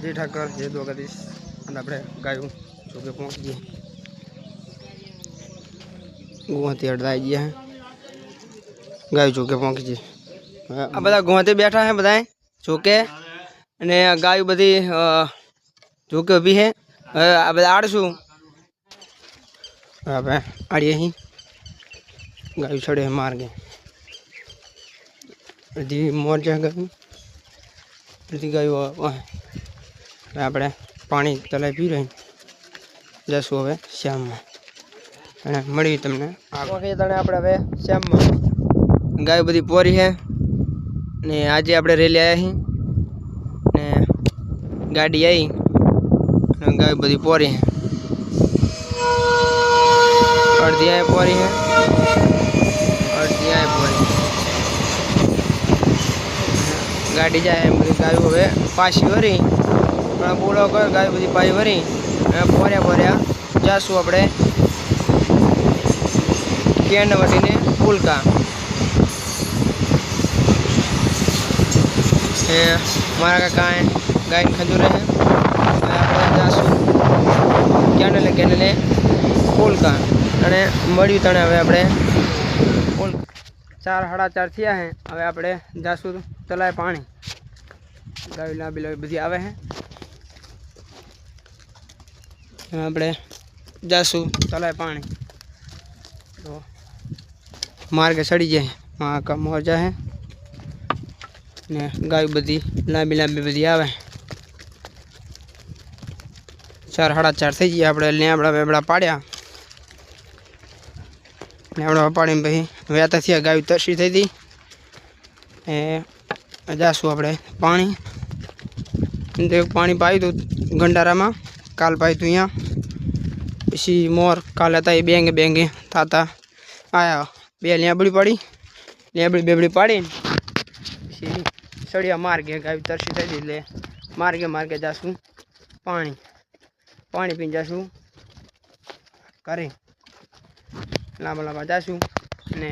जय ठाकर जय द्वारकाधीश અને આપણે ગાયું ચોકે પહોંચી ગઈ ગુવાથી અડધા આવી ગયા ગાયું ચોકે પહોંચી ગઈ આ બધા ગુવાથી બેઠા હે બધા ચોકે અને ગાયું બધી ચોકે ઊભી હે આ બધા આડશું આપણે આડીએ અહીં ગાયું ચડે માર્ગે બધી મોરજા ગાયું બધી ગાયું આપણે પાણી તલાઈ પી રહી જશું હવે શ્યામમાં અને મળી તમને તને આપણે હવે શ્યામમાં ગાયો બધી પોરી છે ને આજે આપણે રેલી આવ્યા છીએ ને ગાડી આવી અને ગાયો બધી પોરી છે અડધી આ પોરી છે અડધી આ પોરી ગાડી જાય એમ બધી ગાયો હવે પાછી વરી પણ બોલો કર ગાય બધી પાછી ભરી પોર્યા પોર્યા જાશું આપણે કેન્ડ વટીને ફૂલકા એ મારા કાકા ગાયને ખજૂરે છે આપણે જાશું કેન્ડલે ફૂલકા અને મળ્યું તણે હવે આપણે 4:30 થયા છે હવે આપણે જાશું તલાય પાણી ગાય લાંબી બધી આવે છે આપણે જાશું તલાય પાણી તો માર્ગે ચડી જાય માં મોજા હે ને ગાય બધી લાંબી લાંબી બધી આવે 4:30 થઈ ગયા આપણે લેબડા બેબડા પાડ્યા લેબડા પાડીને પછી વ્યાતા થયા ગાય તરસી થઈ હતી એ જાશું આપણે પાણી પાણી પાયું હતું ગંડારામાં કાલ પાયું હતું અહીંયા પછી મોર કાલે હતા એ બેંગે થતા આયા બે લેબડી પડી લેબડી બેબડી પાડીને પછી સળિયા માર્ગે ગાય તરસી થઈ એટલે માર્ગે જાશું પાણી પીને જાશું ઘરે લાંબા જાશું અને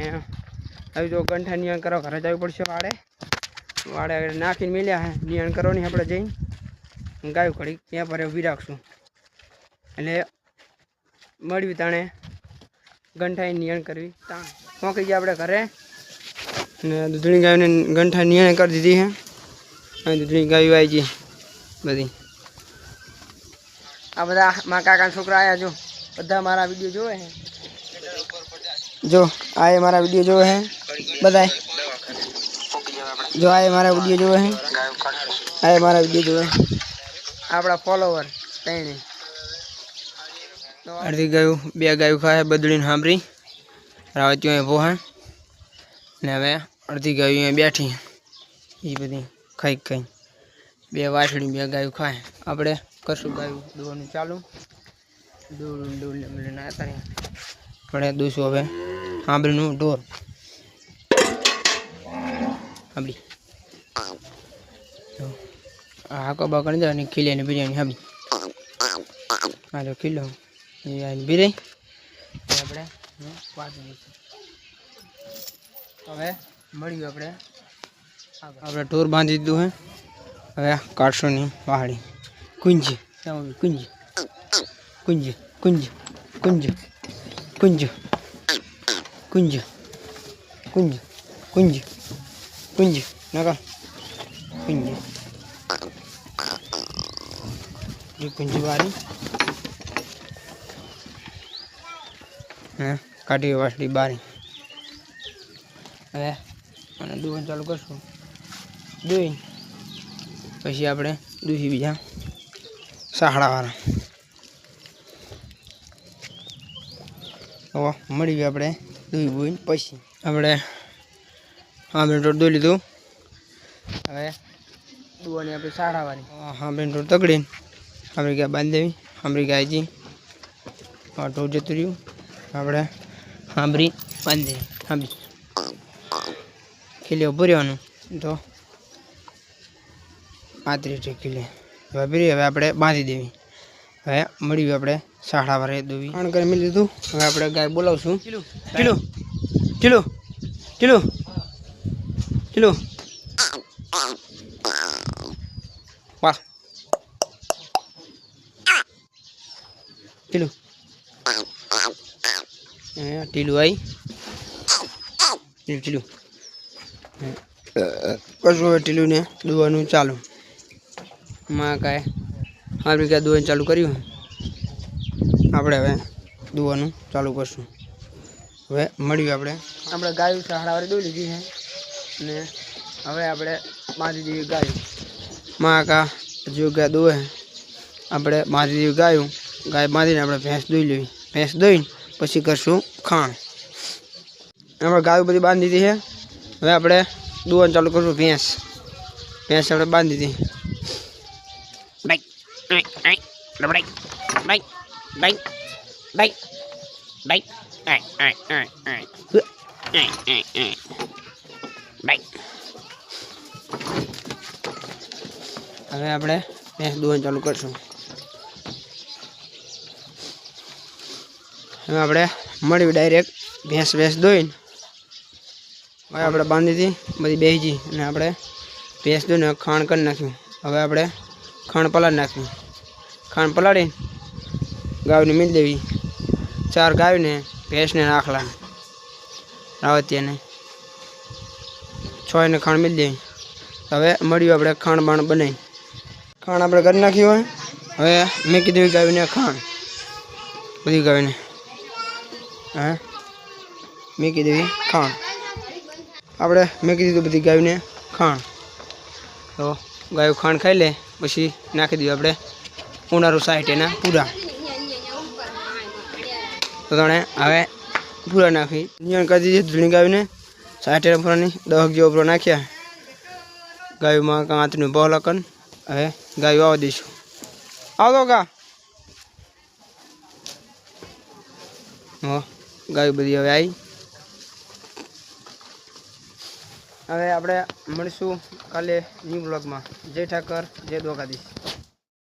હવે જો કંઠા નિયણ કરો ઘરે જવું પડશે વાડે નાખીને મિલ્યા હે નિયણ કરવાની આપણે જઈને ગાયું ઘડી ત્યાં પર ઊભી રાખશું એટલે મળવી તાણે ગંઠાઈ નિયણ કરવી તાણે પહોંચી ગયા આપણે ઘરે ને દૂધણી ગાયોને ગંઠા નિયણ કરી દીધી છે અને દૂધણી ગાયો આવી ગઈ બધી આ બધા મારા કાકાના છોકરા આવ્યા જો બધા મારા વિડીયો જોવે છે જો આ મારા વિડીયો જોવે છે બધા જો આ મારા વિડીયો જોવે છે આ મારા વિડીયો જોવે આપણા ફોલોવર ત્રણે અડધી ગાયું બે ગાયું ખાય બદડીને સાંભળી રાવતીઓ અહીં પોહા ને હવે અડધી ગાયું અહીંયા બેઠી એ બધી ખાઈ બે વાછડી બે ગાયું ખાય આપણે કરશું ગાયું દોવાનું ચાલુ દોડ લઈને આવતા આપણે દોશું હવે સાંભળીનું ઢોર સાંભળી હાકો બાકણ જાય ને ખીલીને બિરયાની હાબી હા તો ખીલો એ આવીને બિરાઈ આપણે વાંચી દઈશું હવે મળ્યું આપણે ઢોર બાંધી દીધું હે હવે કાઢશું ની પહાડી કુંજ કુંજ કુંજ કુંજ કુંજ કુંજ કુંજ કુંજ કુંજ કુંજ નકા કુંજ ये कुंजवारी काटी वाटली बारी હવે અને દુકાન ચાલુ કરશું દોઈ પછી આપણે દૂધી બીજા સાહડાવાળા હવે મળી ગયું આપણે દૂધી બોઈને પછી આપણે હાંભળી રોડ દોઈ લીધું હવે દુવાની આપણે સાહડાવાળી હાંભળી રોડ તગડીને આપણે ગયા બાંધી દેવી હાંભળી ગાયજી ઓટો જતું રહ્યું આપણે હાંભળી બાંધી હાંભળી ખીલે ઉભું રહેવાનું તો 35 ખીલે હવે આપણે બાંધી દેવી હવે મળ્યું આપણે સાહડાવાળા દોવી આણ કરી મિલી દીધું હવે આપણે ગાય બોલાવશું ચીલું ચીલું ચીલું ચીલું ચીલું વાહ ટીલું ટીલું આવી ટીલું કશું હવે ટીલુંને દોવાનું ચાલુ માં કાંઈ આપણે ક્યાં દોવાનું ચાલુ કર્યું આપણે હવે દોવાનું ચાલુ કરશું હવે મળ્યું આપણે ગાયું છે હાડાવાળી દોઈ લીધી છે ને હવે આપણે બાંધી દીધી ગાયું માં કા જો ગાય દોવે આપણે બાંધી દીધું ગાયું ગાય બાંધીને આપણે ભેંસ દોઈ લેવી ભેંસ દોઈને પછી કરશું ખાણ આપણે ગાયું બધી બાંધી દીધી છે હવે આપણે દોવાનું ચાલુ કરશું ભેંસ આપણે બાંધી દીધી હવે આપણે ભેંસ દોવાનું ચાલુ કરશું હવે આપણે મળ્યું ડાયરેક્ટ ભેંસ દોઈને હવે આપણે બાંધી હતી બધી બેસી અને આપણે ભેંસ દોઈને ખાણ કરી નાખ્યું હવે આપણે ખાણ પલાળી નાખ્યું ખાણ પલાળીને ગાયને મીલ દેવી 4 ગાયને ભેંસને નાખલા રાવતિયાને 6 ને ખાણ મીલ દેવી હવે મળ્યું આપણે ખાણ બાણ બનાવી ખાણ આપણે કરી નાખ્યું હોય હવે મેં કીધું ગાયને ખાણ બધી ગાયને હા મેં કીધું ખાણ આપણે મેં કીધું બધી ગાયને ખાણ તો ગાયો ખાણ ખાઈ લે પછી નાખી દઈએ આપણે ઉનાળું સાઈટ એના પૂરા તો તણે હવે પૂરા નાખી નિયણ કરી દીધી ધૂણી ગાયને સાઈટ એના પૂરાની 10 જેવો પૂરો નાખ્યા ગાયોમાં કાંતનું બહલકન હવે ગાયો આવવા દઈશું આવતો કા ગાયો બધી હવે આવી હવે આપણે મળીશું કાલે ન્યૂ બ્લોગમાં જય ઠાકર જય દ્વારકાધીશ